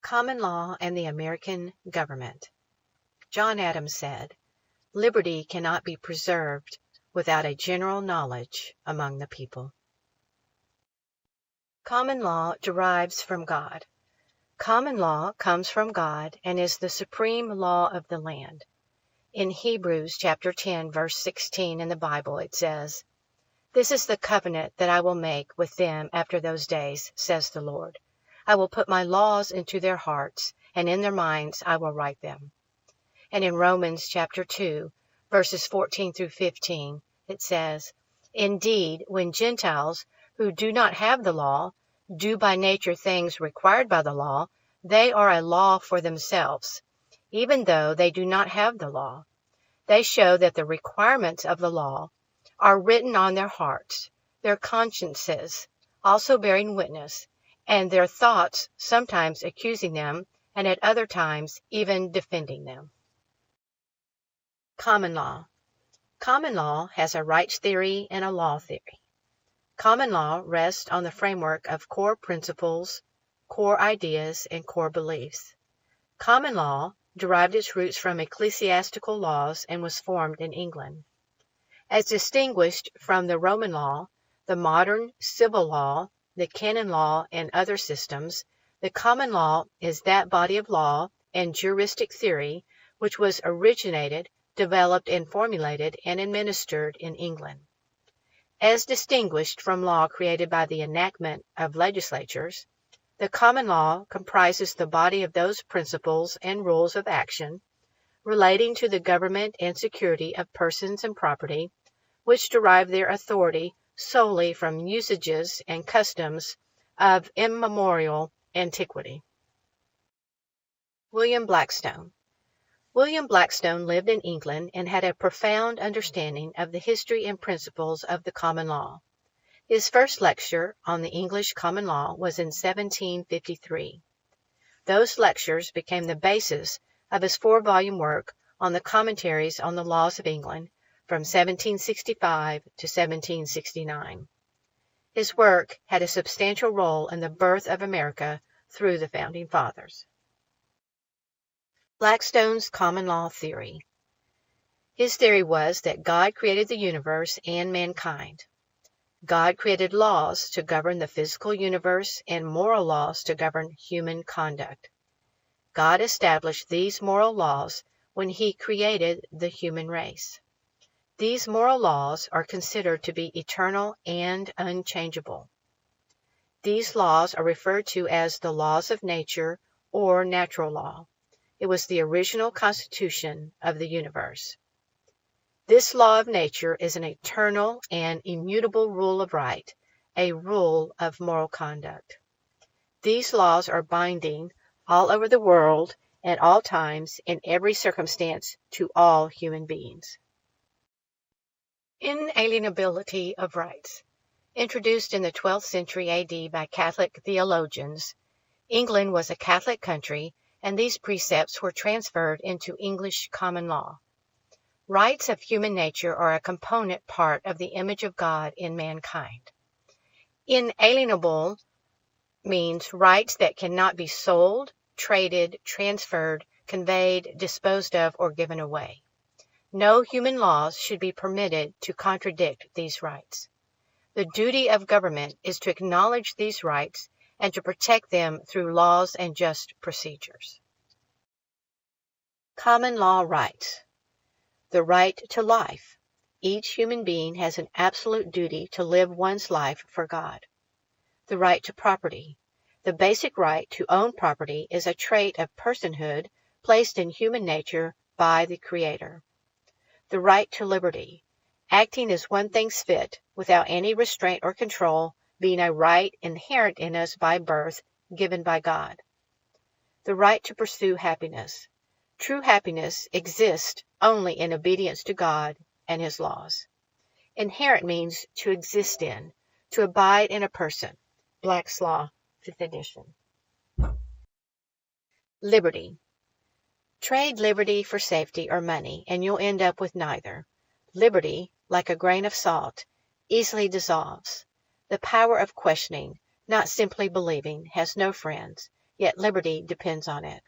Common Law and the American Government. John Adams said, "Liberty cannot be preserved without a general knowledge among the people." Common law derives from God. Common law comes from God and is the supreme law of the land. In Hebrews chapter 10, verse 16 in the Bible, it says, "This is the covenant that I will make with them after those days, says the Lord. I will put my laws into their hearts, and in their minds I will write them." And in Romans chapter 2, verses 14 through 15, it says, "Indeed, when Gentiles who do not have the law do by nature things required by the law, they are a law for themselves, even though they do not have the law. They show that the requirements of the law are written on their hearts, their consciences also bearing witness, and their thoughts sometimes accusing them, and at other times even defending them." Common law. Common law has a rights theory and a law theory. Common law rests on the framework of core principles, core ideas, and core beliefs. Common law derived its roots from ecclesiastical laws and was formed in England. As distinguished from the Roman law, the modern civil law, the canon law, and other systems, the common law is that body of law and juristic theory which was originated, developed, and formulated and administered in England. As distinguished from law created by the enactment of legislatures, the common law comprises the body of those principles and rules of action relating to the government and security of persons and property, which derive their authority solely from usages and customs of immemorial antiquity. William Blackstone. William Blackstone lived in England and had a profound understanding of the history and principles of the common law. His first lecture on the English common law was in 1753. Those lectures became the basis of his 4-volume work on the Commentaries on the Laws of England from 1765 to 1769. His work had a substantial role in the birth of America through the Founding Fathers. Blackstone's common law theory. His theory was that God created the universe and mankind. God created laws to govern the physical universe and moral laws to govern human conduct. God established these moral laws when he created the human race. These moral laws are considered to be eternal and unchangeable. These laws are referred to as the laws of nature or natural law. It was the original constitution of the universe. This law of nature is an eternal and immutable rule of right, a rule of moral conduct. These laws are binding all over the world at all times in every circumstance to all human beings. Inalienability of rights. Introduced in the 12th century AD by Catholic theologians, England was a Catholic country, and these precepts were transferred into English common law. Rights of human nature are a component part of the image of God in mankind. Inalienable means rights that cannot be sold, traded, transferred, conveyed, disposed of, or given away. No human laws should be permitted to contradict these rights. The duty of government is to acknowledge these rights and to protect them through laws and just procedures. Common law rights. The right to life. Each human being has an absolute duty to live one's life for God. The right to property. The basic right to own property is a trait of personhood placed in human nature by the Creator. The right to liberty. Acting as one thinks fit, without any restraint or control, being a right inherent in us by birth, given by God. The right to pursue happiness. True happiness exists only in obedience to God and His laws. Inherent means to exist in, to abide in a person. Black's Law, 5th edition. Liberty. Trade liberty for safety or money, and you'll end up with neither. Liberty, like a grain of salt, easily dissolves. The power of questioning, not simply believing, has no friends, yet liberty depends on it.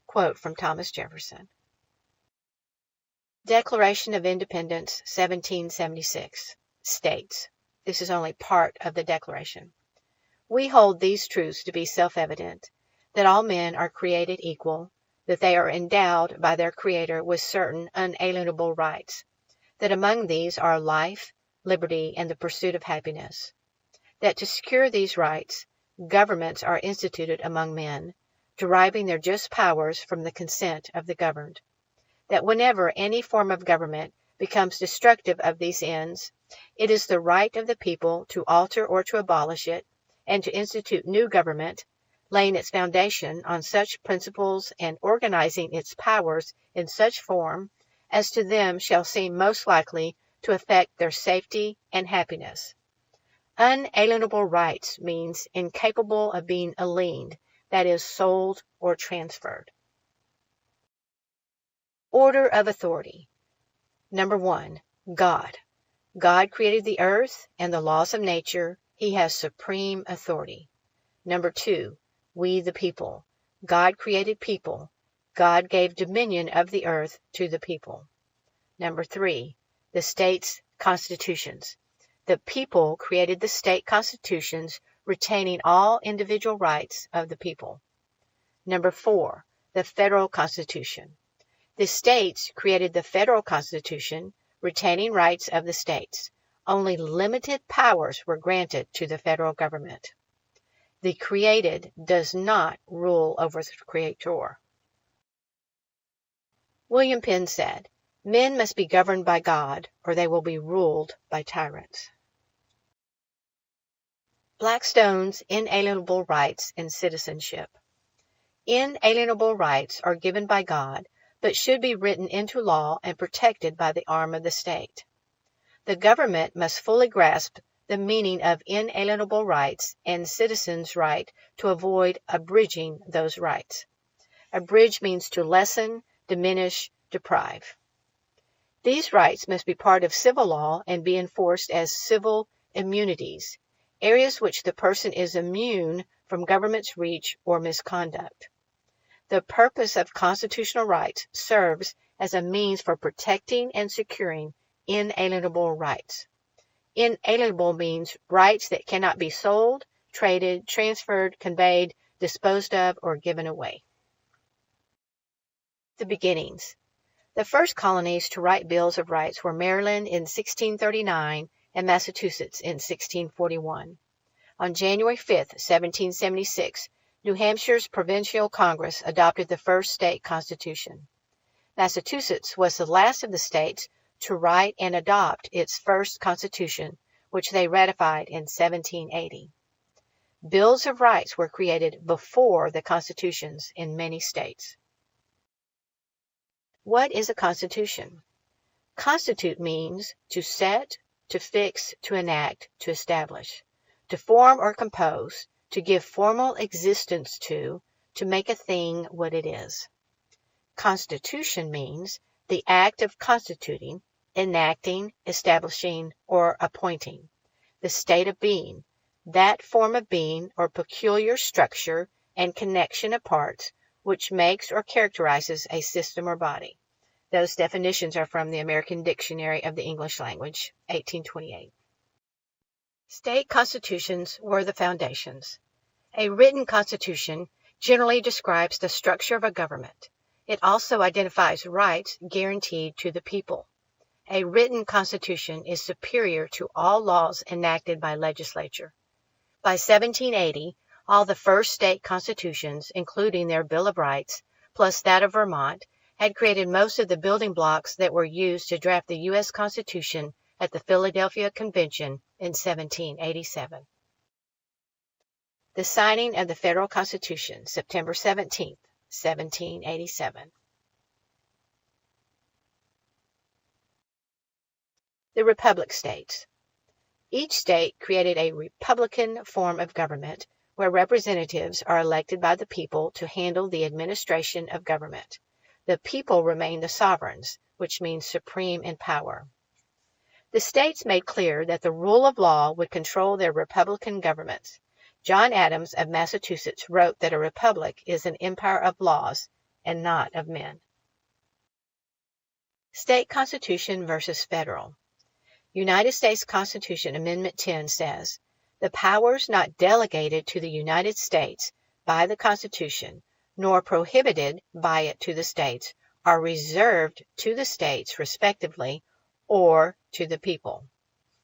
Quote from Thomas Jefferson. Declaration of Independence, 1776, states, this is only part of the Declaration, "We hold these truths to be self-evident, that all men are created equal, that they are endowed by their Creator with certain unalienable rights, that among these are life, liberty, and the pursuit of happiness, that to secure these rights, governments are instituted among men, deriving their just powers from the consent of the governed, that whenever any form of government becomes destructive of these ends, it is the right of the people to alter or to abolish it, and to institute new government, laying its foundation on such principles and organizing its powers in such form as to them shall seem most likely to affect their safety and happiness." Unalienable rights means incapable of being aliened, that is, sold or transferred. Order of authority. Number 1, God. God created the earth and the laws of nature. He has supreme authority. Number 2, we the people. God created people. God gave dominion of the earth to the people. Number 3, the states' constitutions. The people created the state constitutions, retaining all individual rights of the people. Number 4, the federal constitution. The states created the federal constitution, retaining rights of the states. Only limited powers were granted to the federal government. The created does not rule over the creator. William Penn said, "Men must be governed by God, or they will be ruled by tyrants." Blackstone's Inalienable Rights and Citizenship. Inalienable rights are given by God, but should be written into law and protected by the arm of the state. The government must fully grasp the meaning of inalienable rights and citizens' right to avoid abridging those rights. Abridge means to lessen, diminish, deprive. These rights must be part of civil law and be enforced as civil immunities, areas which the person is immune from government's reach or misconduct. The purpose of constitutional rights serves as a means for protecting and securing inalienable rights. Inalienable means rights that cannot be sold, traded, transferred, conveyed, disposed of, or given away. The beginnings. The first colonies to write bills of rights were Maryland in 1639 and Massachusetts in 1641. On January 5, 1776, New Hampshire's Provincial Congress adopted the first state constitution. Massachusetts was the last of the states to write and adopt its first constitution, which they ratified in 1780. Bills of rights were created before the constitutions in many states. What is a constitution? Constitute means to set, to fix, to enact, to establish, to form or compose, to give formal existence to make a thing what it is. Constitution means the act of constituting, enacting, establishing, or appointing, the state of being, that form of being or peculiar structure and connection of parts which makes or characterizes a system or body. Those definitions are from the American Dictionary of the English Language, 1828. State constitutions were the foundations. A written constitution generally describes the structure of a government. It also identifies rights guaranteed to the people. A written constitution is superior to all laws enacted by legislature. By 1780, all the first state constitutions, including their Bill of Rights, plus that of Vermont, had created most of the building blocks that were used to draft the U.S. Constitution at the Philadelphia Convention in 1787. The signing of the Federal Constitution, September 17, 1787. The Republic States. Each state created a republican form of government where representatives are elected by the people to handle the administration of government. The people remain the sovereigns, which means supreme in power. The states made clear that the rule of law would control their republican governments. John Adams of Massachusetts wrote that a republic is an empire of laws and not of men. State Constitution versus Federal. United States Constitution Amendment 10 says, "The powers not delegated to the United States by the Constitution, nor prohibited by it to the states, are reserved to the states respectively, or to the people."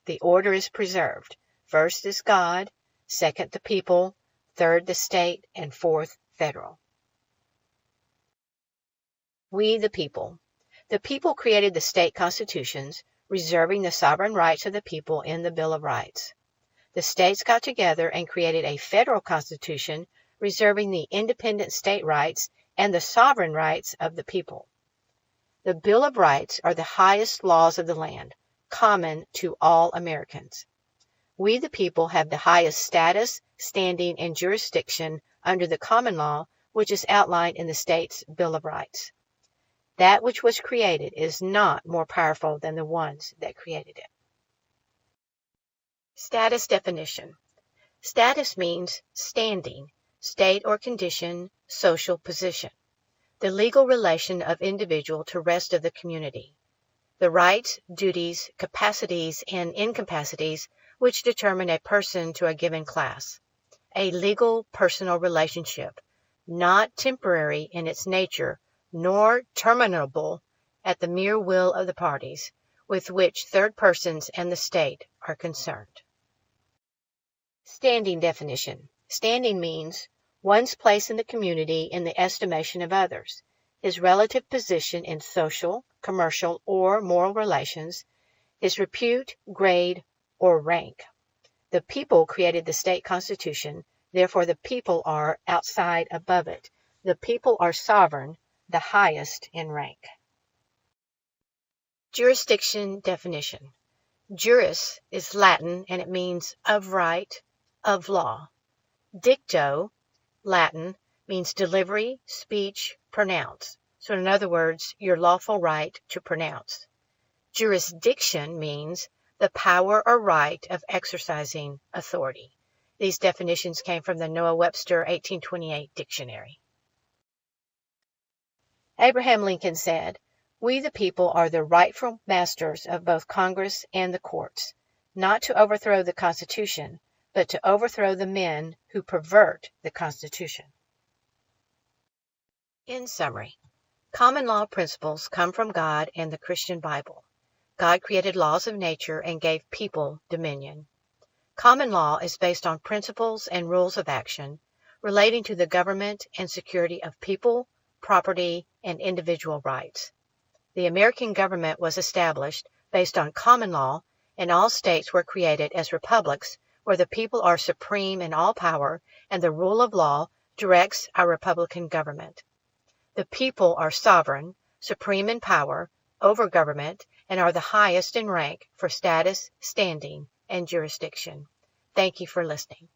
The order is preserved. First is God, second the people, third the state, and fourth federal. We the people. The people created the state constitutions, reserving the sovereign rights of the people in the Bill of Rights. The states got together and created a federal constitution, reserving the independent state rights and the sovereign rights of the people. The Bill of Rights are the highest laws of the land, common to all Americans. We the people have the highest status, standing, and jurisdiction under the common law, which is outlined in the state's Bill of Rights. That which was created is not more powerful than the ones that created it. Status definition. Status means standing, state or condition, social position. The legal relation of individual to rest of the community. The rights, duties, capacities, and incapacities which determine a person to a given class. A legal personal relationship, not temporary in its nature, nor terminable at the mere will of the parties, with which third persons and the state are concerned. Standing definition. Standing means one's place in the community in the estimation of others, his relative position in social, commercial, or moral relations, his repute, grade, or rank. The people created the state constitution, therefore the people are outside above it. The people are sovereign, the highest in rank. Jurisdiction definition. Juris is Latin and it means of right, of law. Dicto, Latin, means delivery, speech, pronounce. So in other words, your lawful right to pronounce. Jurisdiction means the power or right of exercising authority. These definitions came from the Noah Webster 1828 dictionary. Abraham Lincoln said, "We the people are the rightful masters of both Congress and the courts, not to overthrow the Constitution, but to overthrow the men who pervert the Constitution." In summary, common law principles come from God and the Christian Bible. God created laws of nature and gave people dominion. Common law is based on principles and rules of action relating to the government and security of people, property, and individual rights. The American government was established based on common law, and all states were created as republics where the people are supreme in all power and the rule of law directs our republican government. The people are sovereign, supreme in power, over government, and are the highest in rank for status, standing, and jurisdiction. Thank you for listening.